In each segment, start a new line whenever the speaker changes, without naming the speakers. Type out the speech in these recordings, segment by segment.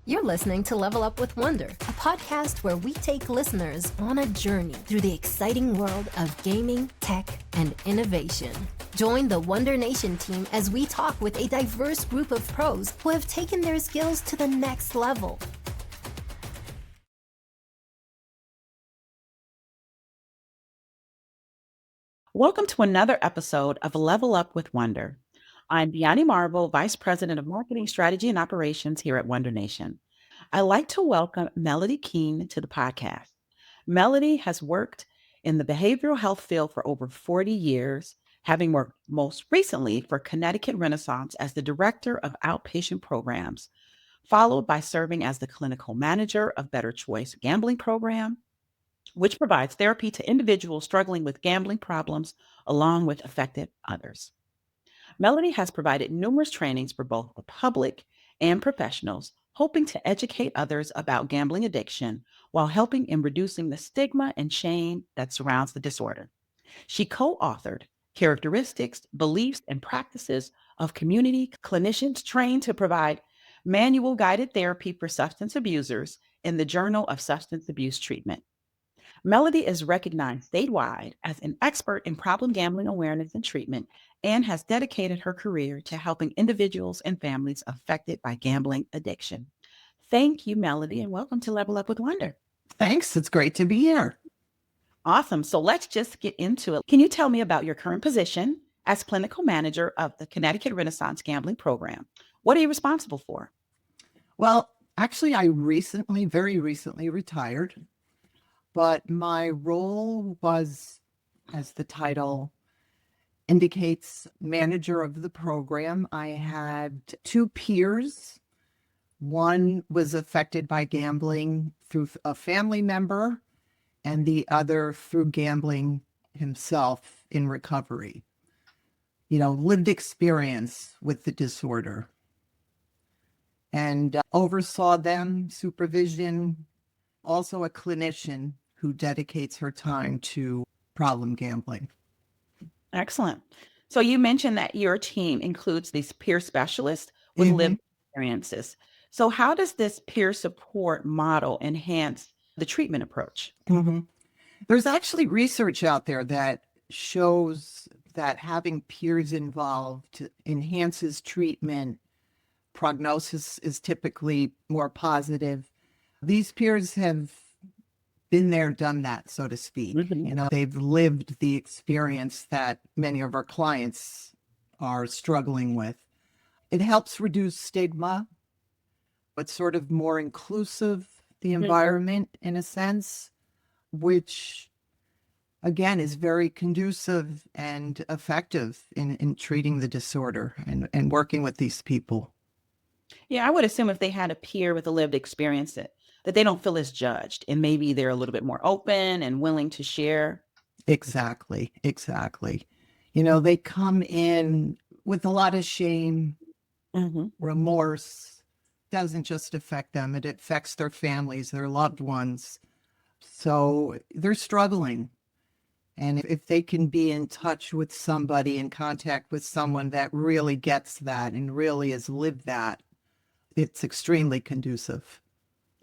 You're listening to Level Up with Wondr, a podcast where we take listeners on a journey through the exciting world of gaming, tech, and innovation. Join the Wondr Nation team as we talk with a diverse group of pros who have taken their skills to the next level.
Welcome to another episode of Level Up with Wondr. I'm Dyani, Vice President of Marketing Strategy and Operations here at Wondr Nation. I'd like to welcome Melodie Keen to the podcast. Melodie has worked in the behavioral health field for over 40 years, having worked most recently for Connecticut Renaissance as the Director of Outpatient Programs, followed by serving as the Clinical Manager of Better Choice Gambling Program, which provides therapy to individuals struggling with gambling problems along with affected others. Melodie has provided numerous trainings for both the public and professionals, hoping to educate others about gambling addiction while helping in reducing the stigma and shame that surrounds the disorder. She co-authored Characteristics, Beliefs, and Practices of Community Clinicians Trained to Provide Manual Guided Therapy for Substance Abusers in the Journal of Substance Abuse Treatment. Melodie is recognized statewide as an expert in problem gambling awareness and treatment and has dedicated her career to helping individuals and families affected by gambling addiction. Thank you, Melodie, and welcome to Level Up with Wondr.
Thanks. It's great to be here.
Awesome. So let's just get into it. Can you tell me about your current position as clinical manager of the Connecticut Renaissance Gambling Program? What are you responsible for?
Well, actually, I very recently retired, but my role was, as the title indicates, manager of the program. I had two peers. One was affected by gambling through a family member, and the other through gambling himself in recovery. Lived experience with the disorder. And oversaw them, supervision, also a clinician who dedicates her time to problem gambling.
Excellent. So you mentioned that your team includes these peer specialists with lived experiences. So how does this peer support model enhance the treatment approach?
There's actually research out there that shows that having peers involved enhances treatment. Prognosis is typically more positive. These peers have been there, done that, so to speak. They've lived the experience that many of our clients are struggling with. It helps reduce stigma, but sort of more inclusive, the environment in a sense, which again is very conducive and effective in treating the disorder and working with these people.
Yeah, I would assume if they had a peer with a lived experience that they don't feel as judged and maybe they're a little bit more open and willing to share.
Exactly. They come in with a lot of shame, remorse. Doesn't just affect them, it affects their families, their loved ones. So they're struggling. And if they can be in touch with somebody, in contact with someone that really gets that and really has lived that, it's extremely conducive.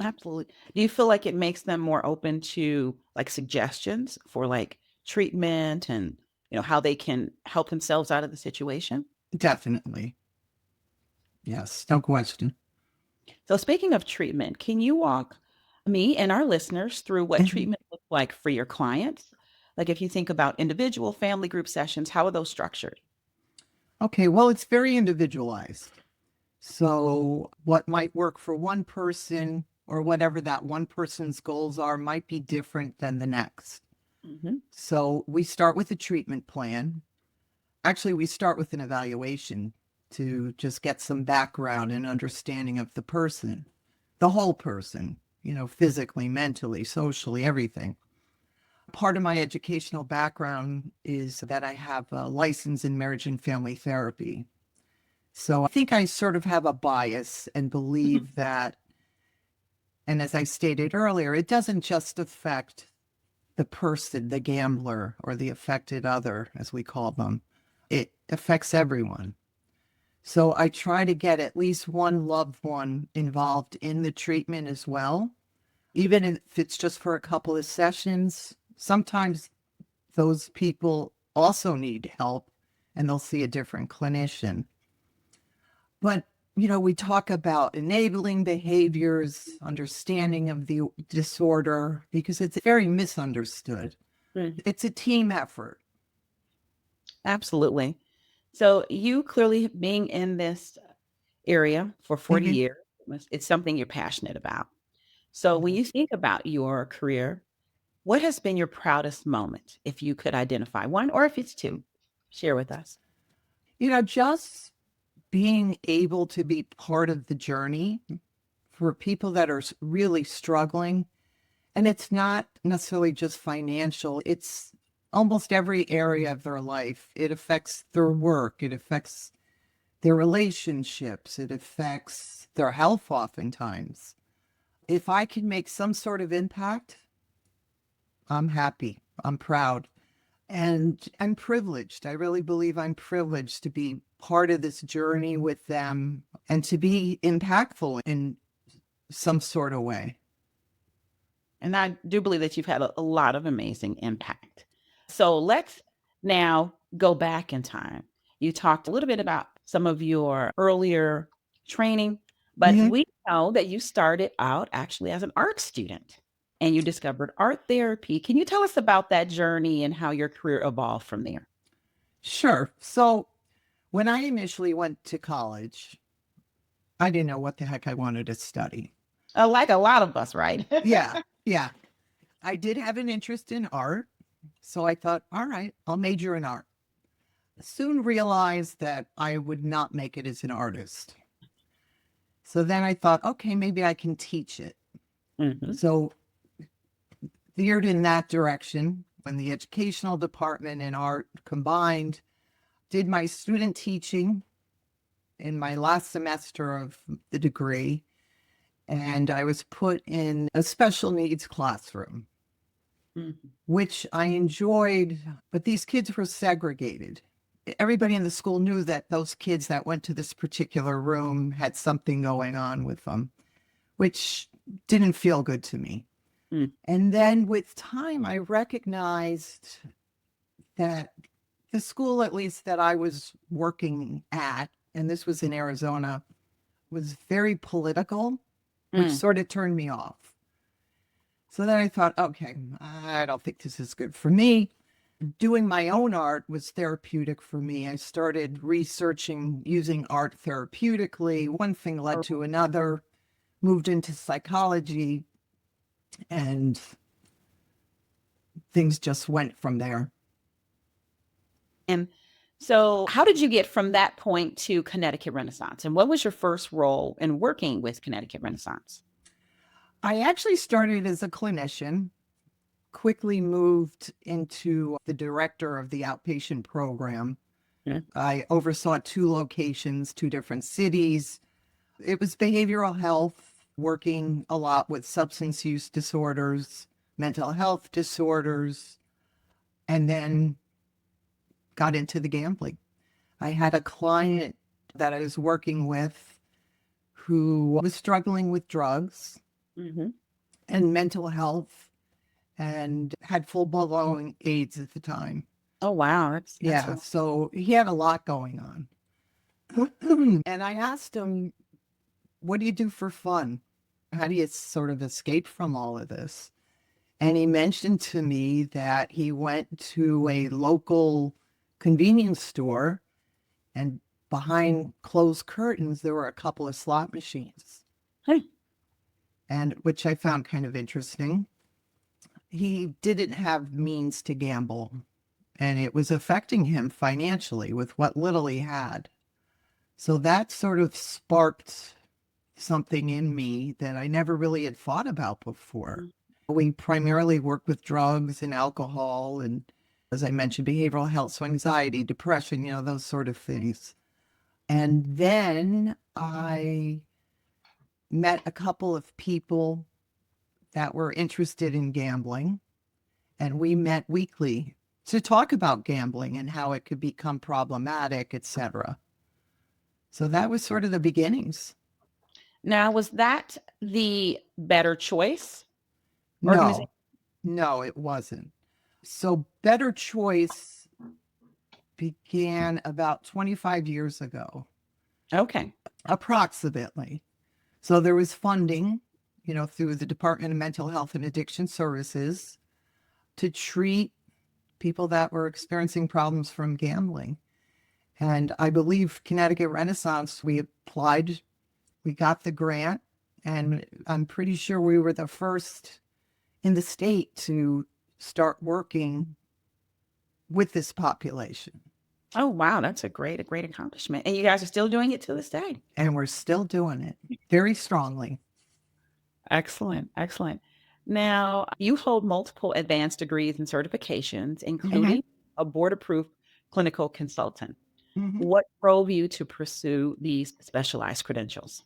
Absolutely. Do you feel like it makes them more open to like suggestions for like treatment and how they can help themselves out of the situation?
Definitely. Yes, no question.
So speaking of treatment, can you walk me and our listeners through what treatment looks like for your clients? Like if you think about individual, family, group sessions, how are those structured?
Okay, well, it's very individualized. So what might work for one person or whatever that one person's goals are might be different than the next. So we start with a treatment plan. Actually, we start with an evaluation to just get some background and understanding of the person, the whole person, physically, mentally, socially, everything. Part of my educational background is that I have a license in marriage and family therapy. So I think I sort of have a bias and believe that, and as I stated earlier, it doesn't just affect the person, the gambler, or the affected other, as we call them. It affects everyone. So I try to get at least one loved one involved in the treatment as well, even if it's just for a couple of sessions. Sometimes those people also need help and they'll see a different clinician. But, we talk about enabling behaviors, understanding of the disorder, because it's very misunderstood. It's a team effort.
Absolutely. So you clearly being in this area for 40
Mhm.
years, it's something you're passionate about. So when
Mhm.
you think about your career, what has been your proudest moment, if you could identify one, or if it's two, share with us.
Just being able to be part of the journey for people that are really struggling. And it's not necessarily just financial, it's almost every area of their life. It affects their work, it affects their relationships, it affects their health oftentimes. If I can make some sort of impact, I'm happy, I'm proud, and I'm privileged. I really believe I'm privileged to be part of this journey with them and to be impactful in some sort of way.
And I do believe that you've had a lot of amazing impact. So let's now go back in time. You talked a little bit about some of your earlier training, but
Mhm.
we know that you started out actually as an art student and you discovered art therapy. Can you tell us about that journey and how your career evolved from there?
Sure. So when I initially went to college, I didn't know what the heck I wanted to study.
Like a lot of us, right?
Yeah, yeah. I did have an interest in art. So I thought, all right, I'll major in art. Soon realized that I would not make it as an artist. So then I thought, okay, maybe I can teach it.
Mhm.
So veered in that direction when the educational department and art combined, did my student teaching in my last semester of the degree, and I was put in a special needs classroom,
Mhm.
which I enjoyed, but these kids were segregated. Everybody in the school knew that those kids that went to this particular room had something going on with them, which didn't feel good to me.
Mm.
And then with time, I recognized that the school, at least that I was working at, and this was in Arizona, was very political, which
Mm.
sort of turned me off. So then I thought, okay, I don't think this is good for me. Doing my own art was therapeutic for me. I started researching using art therapeutically. One thing led to another, moved into psychology, and things just went from there.
And so, how did you get from that point to Connecticut Renaissance? And what was your first role in working with Connecticut Renaissance?
I actually started as a clinician, quickly moved into the director of the outpatient program.
Yeah.
I oversaw 2 locations, 2 different cities. It was behavioral health, working a lot with substance use disorders, mental health disorders, and then got into the gambling. I had a client that I was working with who was struggling with drugs
Hmm.
and mental health and had full blown AIDS at the time.
Oh, wow. That's
Yeah, so he had a lot going on. And I asked him, what do you do for fun? How do you sort of escape from all of this? And he mentioned to me that he went to a local convenience store and behind closed curtains, there were a couple of slot machines,
hey.
and which I found kind of interesting. He didn't have means to gamble, and it was affecting him financially with what little he had. So that sort of sparked something in me that I never really had thought about before. We primarily work with drugs and alcohol and, as I mentioned, behavioral health, so anxiety, depression, those sort of things. And then I met a couple of people that were interested in gambling, and we met weekly to talk about gambling and how it could become problematic, etc. So that was sort of the beginnings.
Now, was that the Better Choice organization?
No, it wasn't. So Better Choice began about 25 years ago,
Okay.
approximately. So there was funding, through the Department of Mental Health and Addiction Services to treat people that were experiencing problems from gambling. And I believe Connecticut Renaissance, we applied, we got the grant, and I'm pretty sure we were the first in the state to start working with this population.
Oh, wow. That's a great accomplishment. And you guys are still doing it to this day.
And we're still doing it very strongly.
Excellent. Excellent. Now, you hold multiple advanced degrees and certifications, including a board approved clinical consultant.
Mhm.
What drove you to pursue these specialized credentials?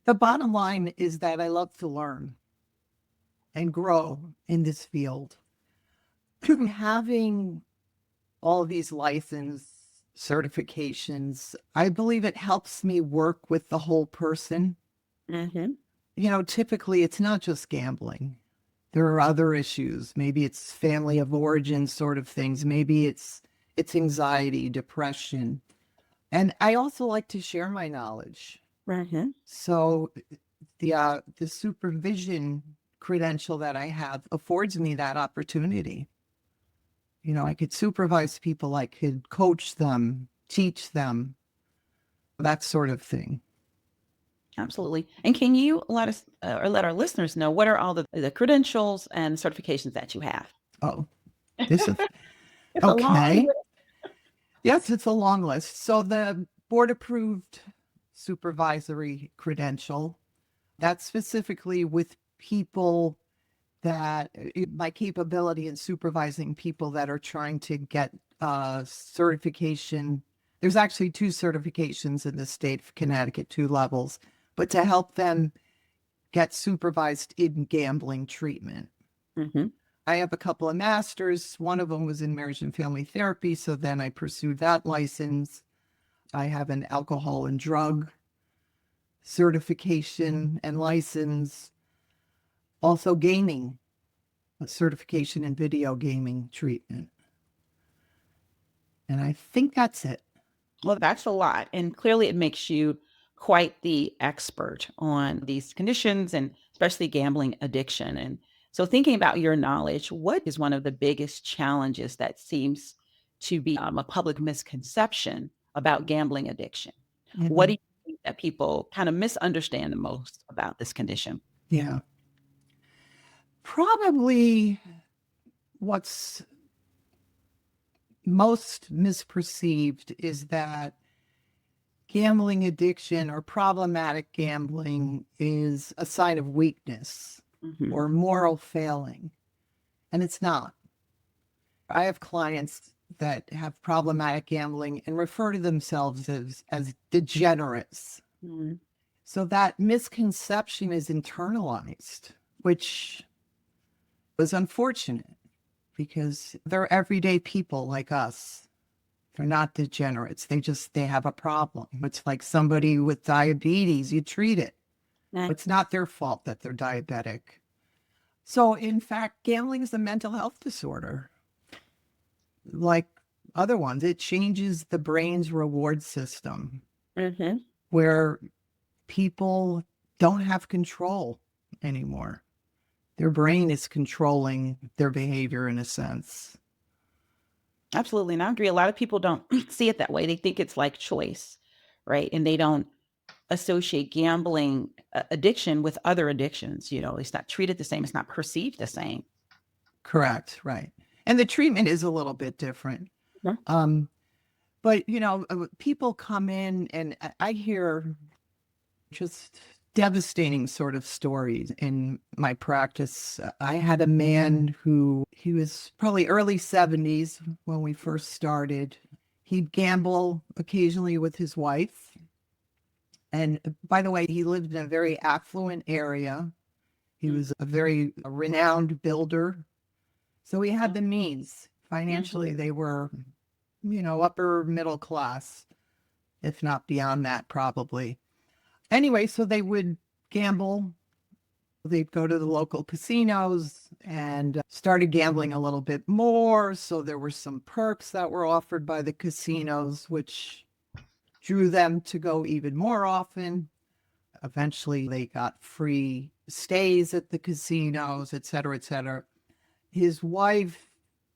The bottom line is that I love to learn and grow in this field. Having all of these license certifications, I believe it helps me work with the whole person.
Mm-hmm.
Typically it's not just gambling. There are other issues. Maybe it's family of origin sort of things. Maybe it's anxiety, depression. And I also like to share my knowledge.
Mm-hmm.
So the supervision credential that I have affords me that opportunity. I could supervise people, I could coach them, teach them, that sort of thing.
Absolutely. And can you let us or let our listeners know what are all the credentials and certifications that you have?
Oh, this is
It's a long
okay.
list.
Yes, it's a long list. So the board approved supervisory credential, that's specifically with people that my capability in supervising people that are trying to get certification. There's actually 2 certifications in the state of Connecticut, 2 levels, but to help them get supervised in gambling treatment.
Mm-hmm.
I have a couple of masters. One of them was in marriage and family therapy, so then I pursued that license. I have an alcohol and drug certification and license. Also gaming, a certification in video gaming treatment. And I think that's it.
Well, that's a lot. And clearly it makes you quite the expert on these conditions and especially gambling addiction. And so, thinking about your knowledge, what is one of the biggest challenges that seems to be a public misconception about gambling addiction? What do
Mhm.
you think that people kind of misunderstand the most about this condition?
Yeah. Probably what's most misperceived is that gambling addiction or problematic gambling is a sign of weakness
Mhm.
or moral failing. And it's not. I have clients that have problematic gambling and refer to themselves as degenerates.
Mhm.
So that misconception is internalized, which was unfortunate because they're everyday people like us. They're not degenerates. They have a problem. It's like somebody with diabetes, you treat it.
Right.
It's not their fault that they're diabetic. So in fact, gambling is a mental health disorder. Like other ones, it changes the brain's reward system
Mhm.
where people don't have control anymore. Their brain is controlling their behavior in a sense.
Absolutely. And I agree. A lot of people don't see it that way. They think it's like choice, right? And they don't associate gambling addiction with other addictions. It's not treated the same. It's not perceived the same.
Correct, right. And the treatment is a little bit different.
Mhm.
Um, but people come in and I hear just devastating sort of stories in my practice. I had a man he was probably early 70s when we first started. He'd gamble occasionally with his wife. And by the way, he lived in a very affluent area. He was a very renowned builder. So he had the means. Financially, they were, upper middle class. if not beyond that, probably. Anyway, so they would gamble. They'd go to the local casinos and started gambling a little bit more. So there were some perks that were offered by the casinos, which drew them to go even more often. Eventually, they got free stays at the casinos, et cetera, et cetera. His wife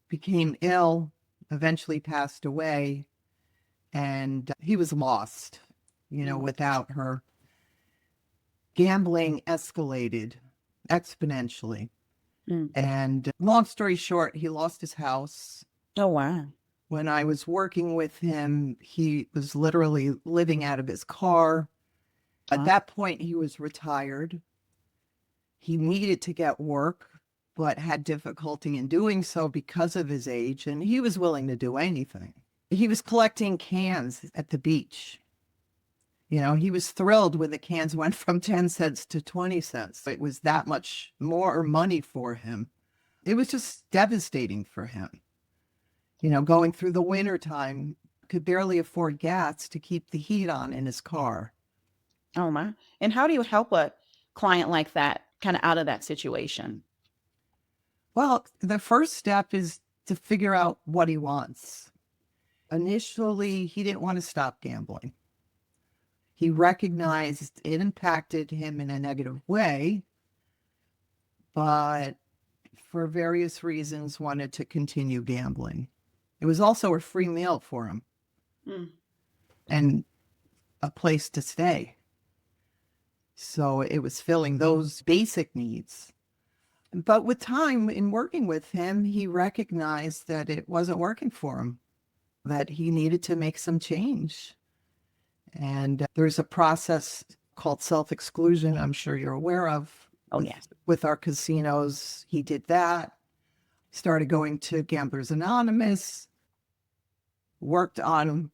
became ill, eventually passed away, and he was lost, without her. Gambling escalated exponentially. And long story short, he lost his house.
Oh, wow.
When I was working with him, he was literally living out of his car. At that point, he was retired. He needed to get work, but had difficulty in doing so because of his age, and he was willing to do anything. He was collecting cans at the beach. He was thrilled when the cans went from 10 cents to 20 cents. It was that much more money for him. It was just devastating for him. Going through the winter time, could barely afford gas to keep the heat on in his car.
Oh, my. And how do you help a client like that kind of out of that situation?
Well, the first step is to figure out what he wants. Initially, he didn't want to stop gambling. He recognized it impacted him in a negative way, but for various reasons wanted to continue gambling. It was also a free meal for him and a place to stay. So it was filling those basic needs. But with time in working with him, he recognized that it wasn't working for him, that he needed to make some change. And there's a process called self-exclusion, I'm sure you're aware of.
Oh, yes.
With our casinos, he did that, started going to Gamblers Anonymous, worked on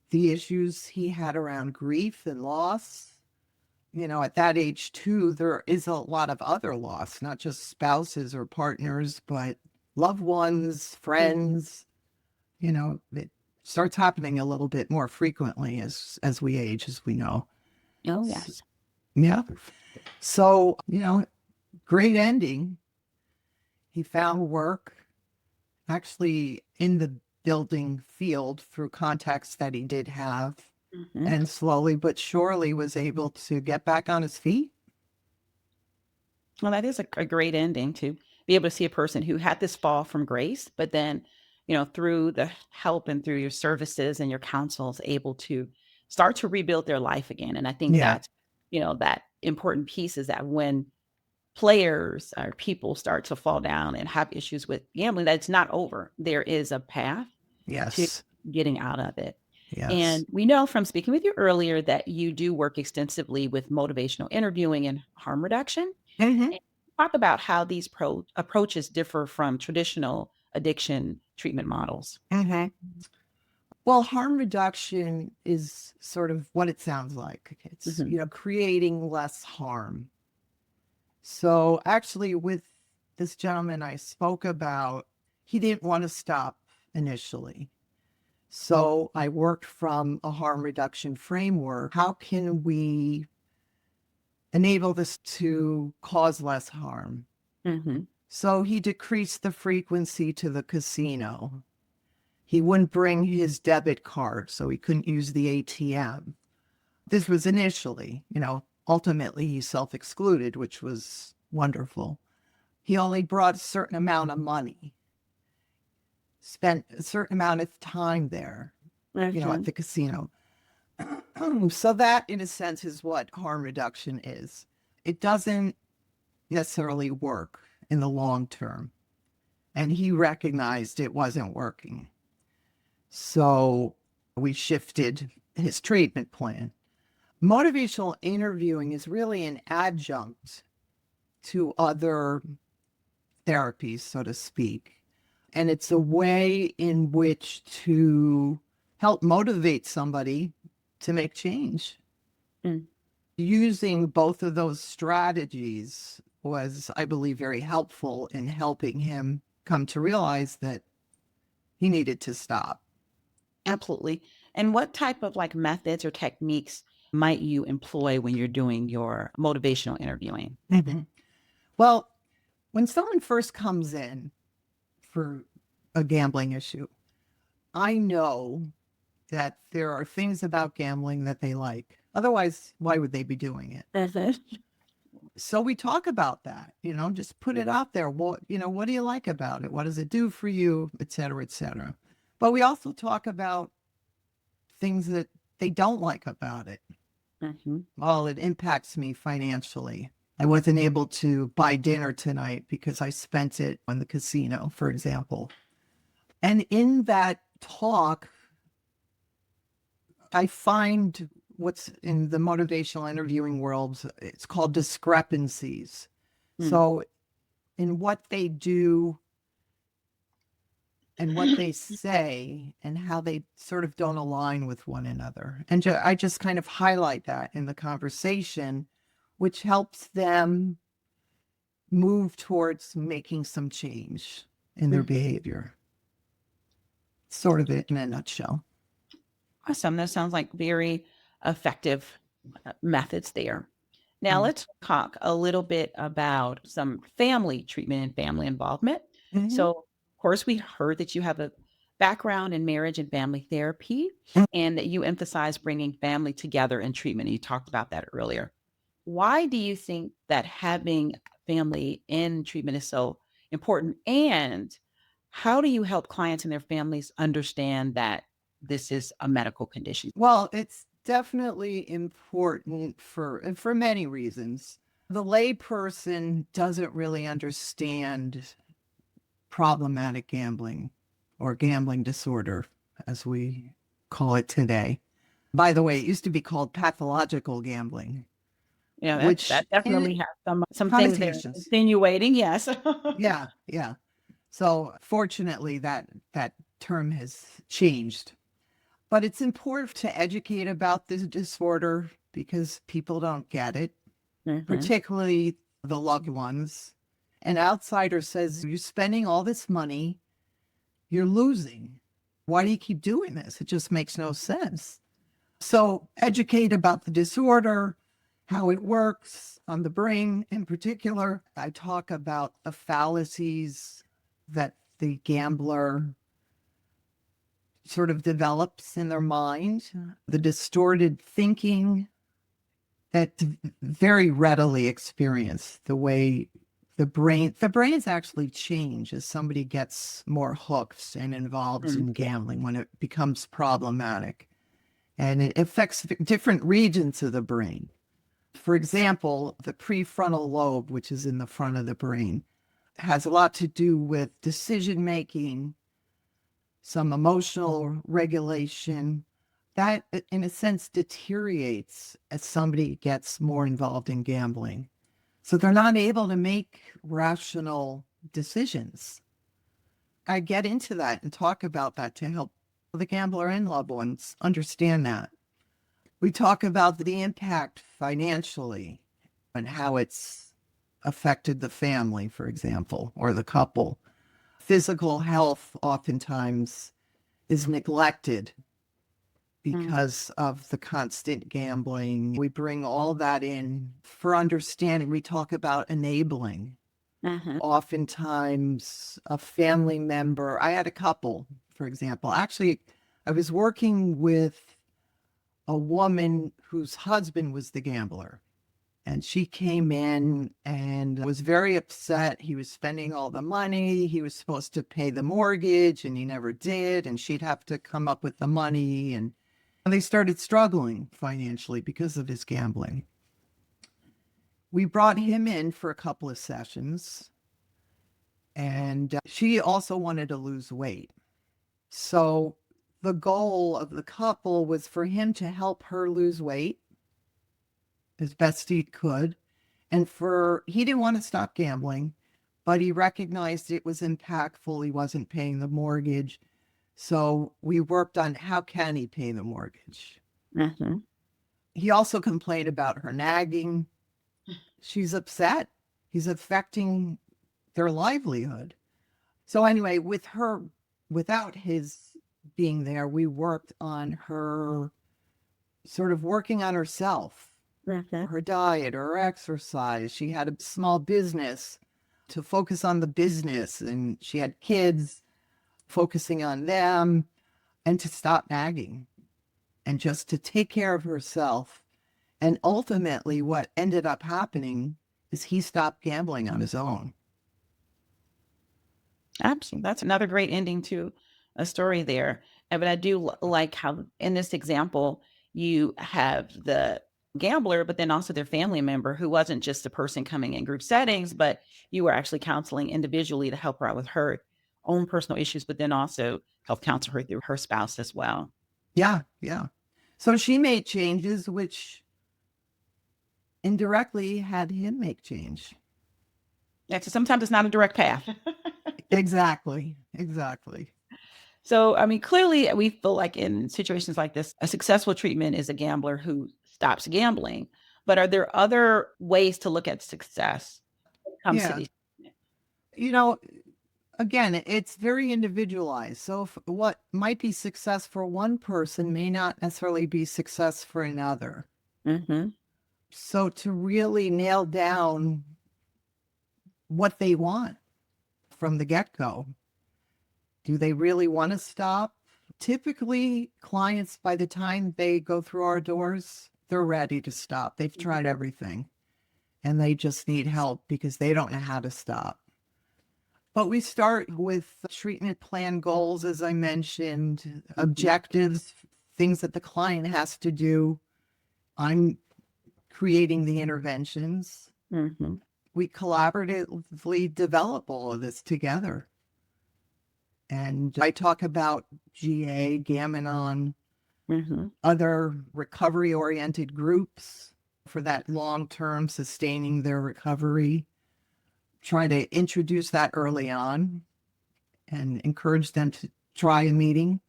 the issues he had around grief and loss. At that age too, there is a lot of other loss, not just spouses or partners, but loved ones, friends. It starts happening a little bit more frequently as we age, as we know.
Oh, yes.
Yeah. So, great ending. He found work actually in the building field through contacts that he did have. And slowly but surely was able to get back on his feet.
Well, that is a great ending to be able to see a person who had this fall from grace, but then, through the help and through your services and your counsels, able to start to rebuild their life again. And I think that's, that important piece is that when players or people start to fall down and have issues with gambling, that it's not over. There is a path to
Yes.
getting out of it.
Yes.
And we know from speaking with you earlier that you do work extensively with motivational interviewing and harm reduction.
Mhm.
And talk about how these approaches differ from traditional addiction treatment models.
Well, harm reduction is sort of what it sounds like. It's, creating less harm. So actually with this gentleman I spoke about, he didn't want to stop initially. So I worked from a harm reduction framework. How can we enable this to cause less harm? So he decreased the frequency to the casino. He wouldn't bring his debit card, so he couldn't use the ATM. This was initially, ultimately he self-excluded, which was wonderful. He only brought a certain amount of money, spent a certain amount of time there, at the casino. So that, in a sense, is what harm reduction is. It doesn't necessarily work in the long term. And he recognized it wasn't working. So we shifted his treatment plan. Motivational interviewing is really an adjunct to other therapies, so to speak. And it's a way in which to help motivate somebody to make change. Using both of those strategies was, I believe, very helpful in helping him come to realize that he needed to stop.
Absolutely. And what type of like methods or techniques might you employ when you're doing your motivational interviewing?
Mhm. Well, when someone first comes in for a gambling issue, I know that there are things about gambling that they like. Otherwise, why would they be doing it?
Mhm.
So we talk about that, just put it out there. What do you like about it? What does it do for you, et cetera, et cetera. But we also talk about things that they don't like about it.
Mhm.
Well, it impacts me financially. I wasn't able to buy dinner tonight because I spent it on the casino, for example. And in that talk, I find what's in the motivational interviewing world, it's called discrepancies.
Mm.
So in what they do and what they say and how they sort of don't align with one another. And I just kind of highlight that in the conversation, which helps them move towards making some change in their
Mm.
behavior. Sort of it in a nutshell.
Awesome. That sounds like very effective methods there. Now,
Mm.
let's talk a little bit about some family treatment and family involvement.
Mhm.
So, of course, we heard that you have a background in marriage and family therapy and that you emphasize bringing family together in treatment. And you talked about that earlier. Why do you think that having family in treatment is so important? And how do you help clients and their families understand that this is a medical condition?
Well, it's definitely important for many reasons. The layperson doesn't really understand problematic gambling or gambling disorder, as we call it today. By the way, it used to be called pathological gambling,
Yeah,
which
that definitely has some things there
connotations.
insinuating, yes.
Yeah, yeah. So fortunately, that term has changed. But it's important to educate about this disorder because people don't get it,
Mhm.
particularly the loved ones. An outsider says, "You're spending all this money, you're losing. Why do you keep doing this? It just makes no sense." So, educate about the disorder, how it works on the brain in particular. I talk about the fallacies that the gambler sort of develops in their mind, the distorted thinking that very readily experience the way the brains actually change as somebody gets more hooked and involved
Mm.
in gambling when it becomes problematic. And it affects different regions of the brain. For example, the prefrontal lobe, which is in the front of the brain, has a lot to do with decision making, some emotional regulation. That, in a sense, deteriorates as somebody gets more involved in gambling. So they're not able to make rational decisions. I get into that and talk about that to help the gambler and loved ones understand that. We talk about the impact financially and how it's affected the family, for example, or the couple. Physical health oftentimes is neglected
Mm.
because of the constant gambling. We bring all that in for understanding. We talk about enabling.
Mhm.
Oftentimes, a family member, I had a couple, for example. Actually, I was working with a woman whose husband was the gambler. And she came in and was very upset. He was spending all the money. He was supposed to pay the mortgage and he never did. And she'd have to come up with the money. And they started struggling financially because of his gambling. We brought him in for a couple of sessions. And she also wanted to lose weight. So the goal of the couple was for him to help her lose weight as best he could. And he didn't want to stop gambling, but he recognized it was impactful. He wasn't paying the mortgage. So we worked on how can he pay the mortgage.
Mhm.
He also complained about her nagging. She's upset. He's affecting their livelihood. So anyway, without his being there, we worked on her sort of working on herself, her diet, her exercise. She had a small business to focus on the business, and she had kids, focusing on them, and to stop nagging and just to take care of herself. And ultimately, what ended up happening is he stopped gambling on his own.
Absolutely. That's another great ending to a story there. But I do like how in this example, you have the gambler, but then also their family member who wasn't just a person coming in group settings, but you were actually counseling individually to help her out with her own personal issues, but then also help counsel her through her spouse as well.
Yeah, yeah. So she made changes, which indirectly had him make change.
Yeah, so sometimes it's not a direct path.
Exactly, exactly.
So, I mean, clearly we feel like in situations like this, a successful treatment is a gambler who stops gambling. But are there other ways to look at success when it comes to
Yeah.
these?
You know, again, it's very individualized. So if what might be success for one person may not necessarily be success for another.
Mm-hmm.
So to really nail down what they want from the get-go, do they really want to stop? Typically, clients, by the time they go through our doors, they're ready to stop. They've tried everything and they just need help because they don't know how to stop. But we start with treatment plan goals, as I mentioned, objectives, things that the client has to do. I'm creating the interventions.
Mm-hmm.
We collaboratively develop all of this together. And I talk about GA, Gam-Anon,
Mm-hmm.
other recovery-oriented groups for that long-term sustaining their recovery. Try to introduce that early on and encourage them to try a meeting.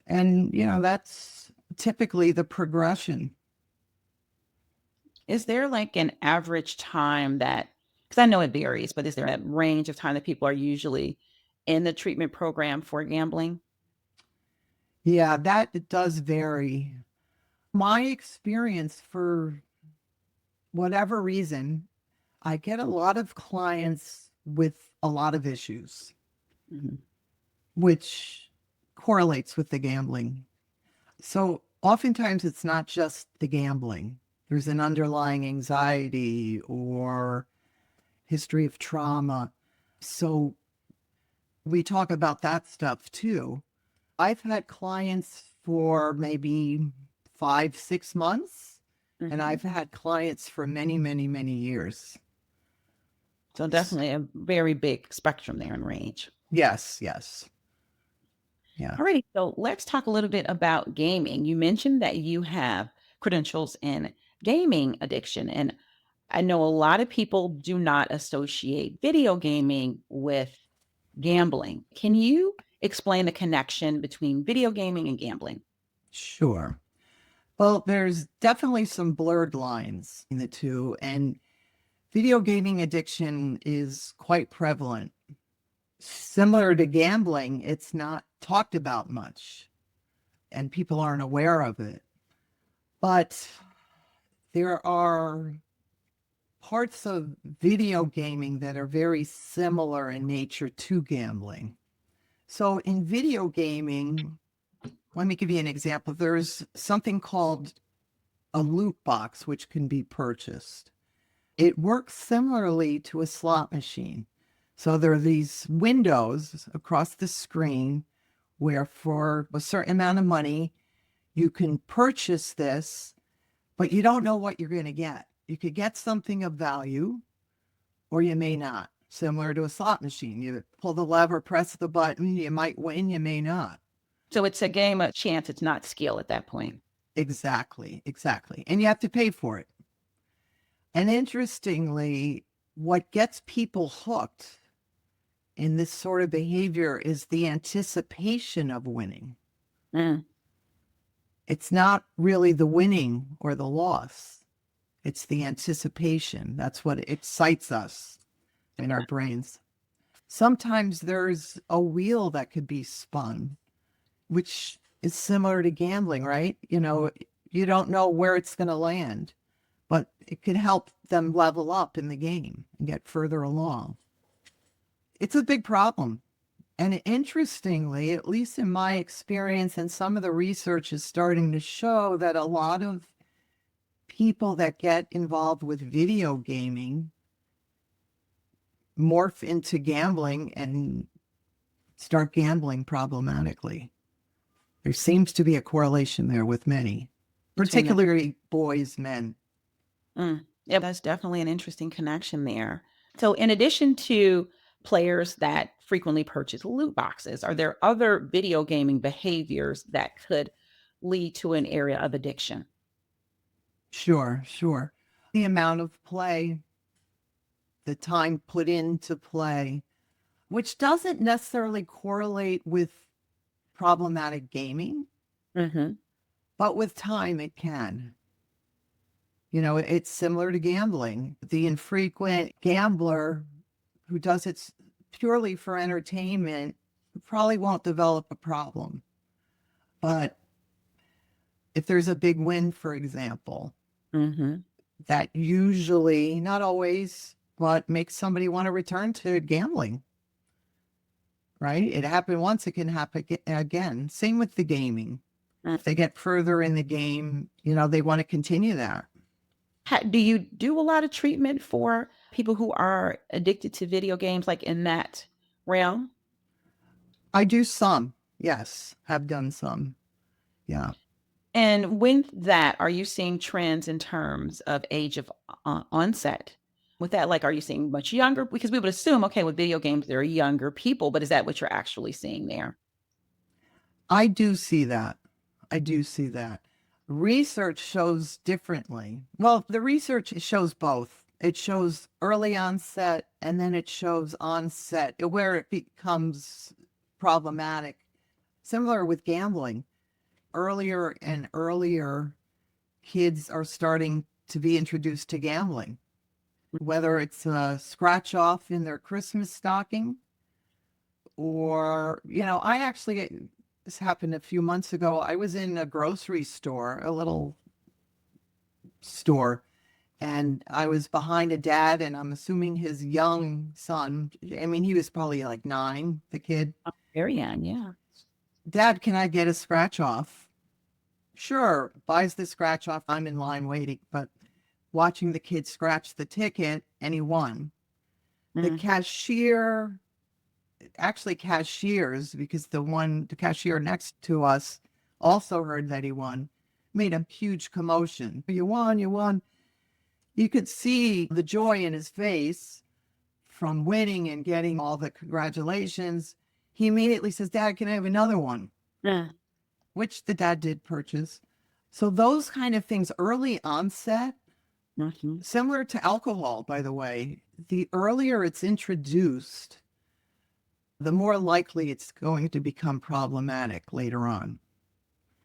And, that's typically the progression.
Is there like an average time that, because I know it varies, but is there a range of time that people are usually in the treatment program for gambling?
Yeah, that does vary. My experience, for whatever reason, I get a lot of clients with a lot of issues,
Mm-hmm.
which correlates with the gambling. So oftentimes it's not just the gambling. There's an underlying anxiety or history of trauma. So we talk about that stuff too. I've had clients for maybe 5, 6 months, and
Mm-hmm.
I've had clients for many, many, many years.
So definitely a very big spectrum there in range.
Yes, yes. Yeah.
Alrighty, so let's talk a little bit about gaming. You mentioned that you have credentials in gaming addiction, and I know a lot of people do not associate video gaming with gambling. Can you explain the connection between video gaming and gambling?
Sure. Well, there's definitely some blurred lines in the two, and video gaming addiction is quite prevalent. Similar to gambling, it's not talked about much, and people aren't aware of it. But there are parts of video gaming that are very similar in nature to gambling. So in video gaming, let me give you an example. There's something called a loot box, which can be purchased. It works similarly to a slot machine. So there are these windows across the screen where for a certain amount of money, you can purchase this, but you don't know what you're going to get. You could get something of value, or you may not. Similar to a slot machine. You pull the lever, press the button, you might win, you may not.
So it's a game of chance, it's not skill at that point.
Exactly, exactly. And you have to pay for it. And interestingly, what gets people hooked in this sort of behavior is the anticipation of winning.
Mm.
It's not really the winning or the loss. It's the anticipation. That's what excites us in our brains. Sometimes there's a wheel that could be spun. which is similar to gambling, right? You don't know where it's going to land, but it could help them level up in the game and get further along. It's a big problem. And interestingly, at least in my experience, and some of the research is starting to show that a lot of people that get involved with video gaming morph into gambling and start gambling problematically. There seems to be a correlation there with many, particularly boys, men.
Yeah, that's definitely an interesting connection there. So in addition to players that frequently purchase loot boxes, are there other video gaming behaviors that could lead to an area of addiction?
Sure. The amount of play, the time put into play, which doesn't necessarily correlate with problematic gaming,
Mm-hmm.
but with time it can. It's similar to gambling. The infrequent gambler who does it purely for entertainment probably won't develop a problem. But if there's a big win, for example,
Mm-hmm.
that usually, not always, but makes somebody want to return to gambling, right? It happened once, it can happen again. Same with the gaming. If they get further in the game, they want to continue that.
Do you do a lot of treatment for people who are addicted to video games, like in that realm?
I do some, yes, have done some. Yeah.
And with that, are you seeing trends in terms of age of onset? With that, like, are you seeing much younger? Because we would assume, okay, with video games, there are younger people, but is that what you're actually seeing there?
I do see that. Research shows differently. Well, the research shows both. It shows early onset and then it shows onset where it becomes problematic. Similar with gambling. Earlier and earlier, kids are starting to be introduced to gambling, whether it's a scratch off in their Christmas stocking or, this happened a few months ago. I was in a grocery store, a little store, and I was behind a dad, and I'm assuming his young son. I mean, he was probably like 9, the kid.
Oh, very young, yeah.
Dad, can I get a scratch off? Sure, buys the scratch off. I'm in line waiting, but watching the kid scratch the ticket, and he won. The cashier, actually cashiers, because the cashier next to us also heard that he won, made a huge commotion. You won. You could see the joy in his face from winning and getting all the congratulations. He immediately says, Dad, can I have another one?
Yeah.
Which the dad did purchase. So those kind of things, early onset, similar to alcohol, by the way, the earlier it's introduced, the more likely it's going to become problematic later on.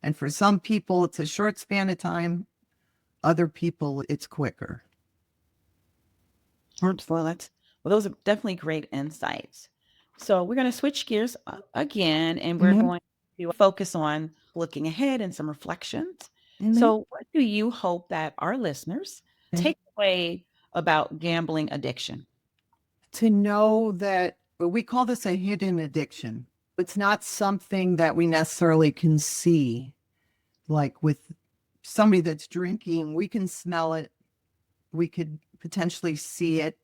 And for some people, it's a short span of time. Other people, it's quicker.
Well, those are definitely great insights. So we're going to switch gears again, and we're going to focus on looking ahead and some reflections. So what do you hope that our listeners take away about gambling addiction?
To know that we call this a hidden addiction. It's not something that we necessarily can see. Like with somebody that's drinking, we can smell it. We could potentially see it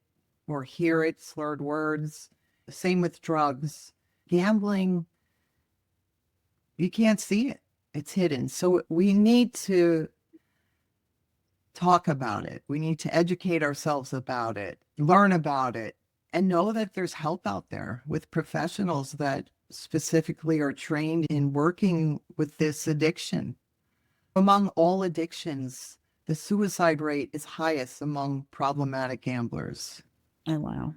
or hear it, slurred words. Same with drugs. Gambling, you can't see it. It's hidden. So we need to talk about it. We need to educate ourselves about it, learn about it, and know that there's help out there with professionals that specifically are trained in working with this addiction. Among all addictions, the suicide rate is highest among problematic gamblers.
Oh, wow.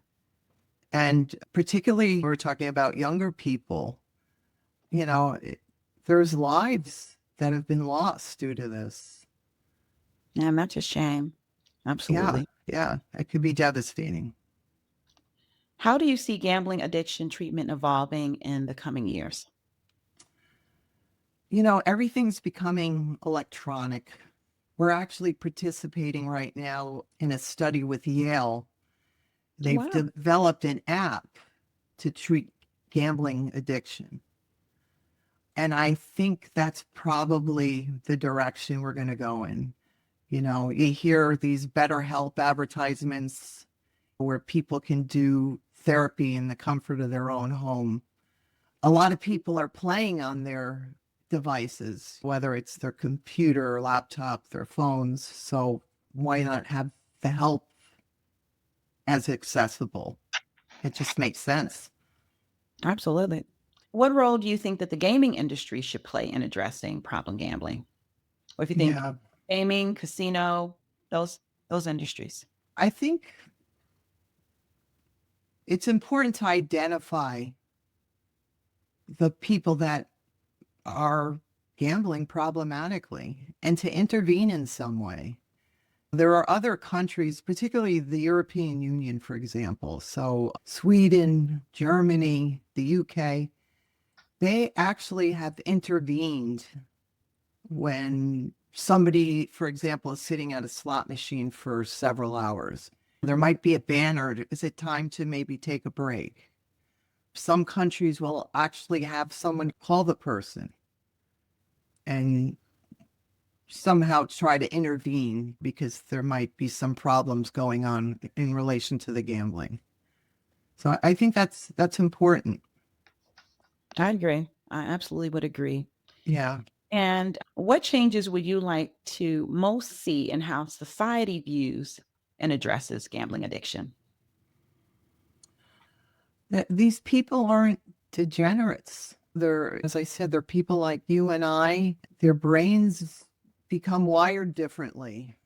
And particularly, we're talking about younger people. There's lives that have been lost due to this.
Yeah, and that's a shame. Absolutely.
Yeah, it could be devastating.
How do you see gambling addiction treatment evolving in the coming years?
Everything's becoming electronic. We're actually participating right now in a study with Yale. They've
Wow.
developed an app to treat gambling addiction. And I think that's probably the direction we're going to go in. You hear these BetterHelp advertisements where people can do therapy in the comfort of their own home. A lot of people are playing on their devices, whether it's their computer, laptop, their phones. So why not have the help as accessible? It just makes sense.
Absolutely. What role do you think that the gaming industry should play in addressing problem gambling? Or if you think
Yeah,
gaming, casino, those those industries?
I think it's important to identify the people that are gambling problematically and to intervene in some way. There are other countries, particularly the European Union, for example. So Sweden, Germany, the UK, they actually have intervened when somebody, for example, is sitting at a slot machine for several hours. There might be a banner. Is it time to maybe take a break? Some countries will actually have someone call the person and somehow try to intervene because there might be some problems going on in relation to the gambling. So I think that's important.
I agree. I absolutely would agree.
Yeah.
And what changes would you like to most see in how society views and addresses gambling addiction?
These people aren't degenerates. They're, as I said, they're people like you and I. Their brains become wired differently.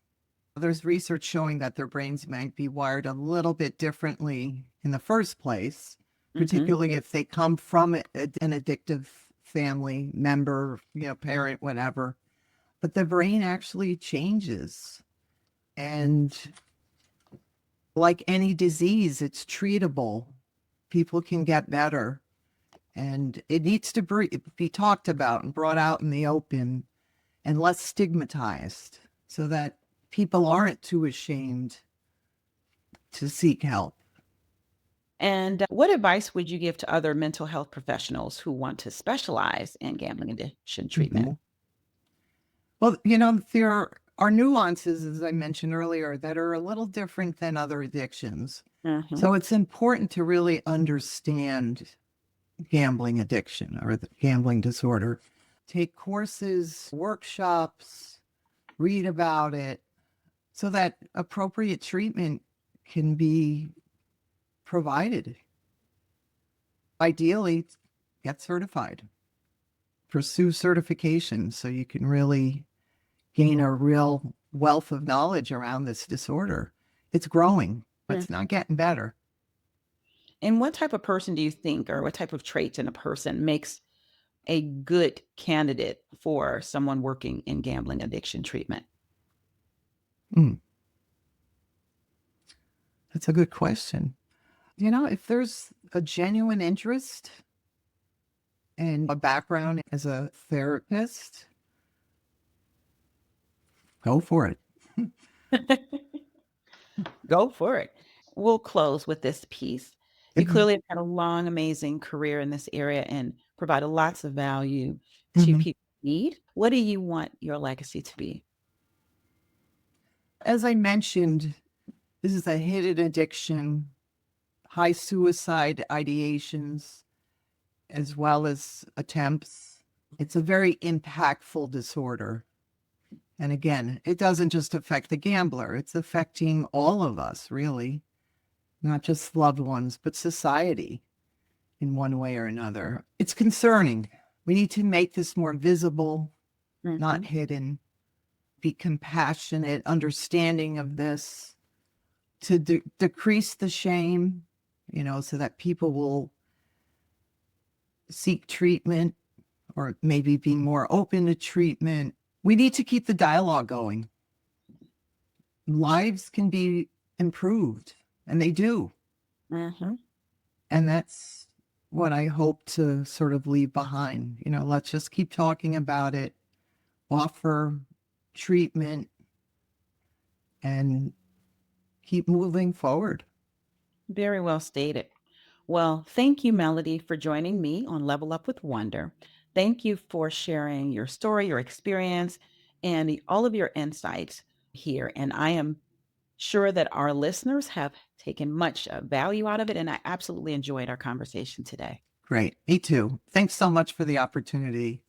There's research showing that their brains might be wired a little bit differently in the first place,
Hmm.
particularly if they come from an addictive family member, parent, whatever. But the brain actually changes. And like any disease, it's treatable. People can get better. And it needs to be talked about and brought out in the open and less stigmatized so that people aren't too ashamed to seek help.
And what advice would you give to other mental health professionals who want to specialize in gambling addiction treatment?
Mhm. Well, there are nuances, as I mentioned earlier, that are a little different than other addictions.
Hmm.
So it's important to really understand gambling addiction or the gambling disorder. Take courses, workshops, read about it so that appropriate treatment can be provided. Ideally, get certified, pursue certification so you can really gain a real wealth of knowledge around this disorder. It's growing, but it's not getting better.
And what type of person do you think, or what type of traits in a person makes a good candidate for someone working in gambling addiction treatment?
Hmm, that's a good question. If there's a genuine interest and a background as a therapist, go for it.
Go for it. We'll close with this piece. You
Mhm.
clearly have had a long, amazing career in this area and provided lots of value to
Mhm.
people in need. What do you want your legacy to be?
As I mentioned, this is a hidden addiction, high suicide ideations, as well as attempts. It's a very impactful disorder. And again, it doesn't just affect the gambler, it's affecting all of us, really, not just loved ones, but society in one way or another. It's concerning. We need to make this more visible, not
Mhm.
hidden, be compassionate, understanding of this, to decrease the shame, so that people will seek treatment or maybe be more open to treatment. We need to keep the dialogue going. Lives can be improved, and they do.
Mhm.
And that's what I hope to sort of leave behind. Let's just keep talking about it, offer treatment, and keep moving forward.
Very well stated. Well, thank you, Melody, for joining me on Level Up with Wondr. Thank you for sharing your story, your experience, and all of your insights here. And I am sure that our listeners have taken much value out of it. And I absolutely enjoyed our conversation today.
Great. Me too. Thanks so much for the opportunity.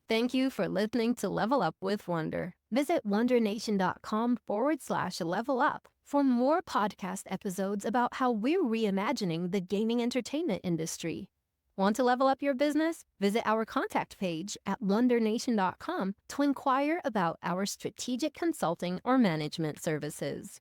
Thank you for listening to Level Up with Wondr. Visit wondernation.com/level up for more podcast episodes about how we're reimagining the gaming entertainment industry. Want to level up your business? Visit our contact page at wondernation.com to inquire about our strategic consulting or management services.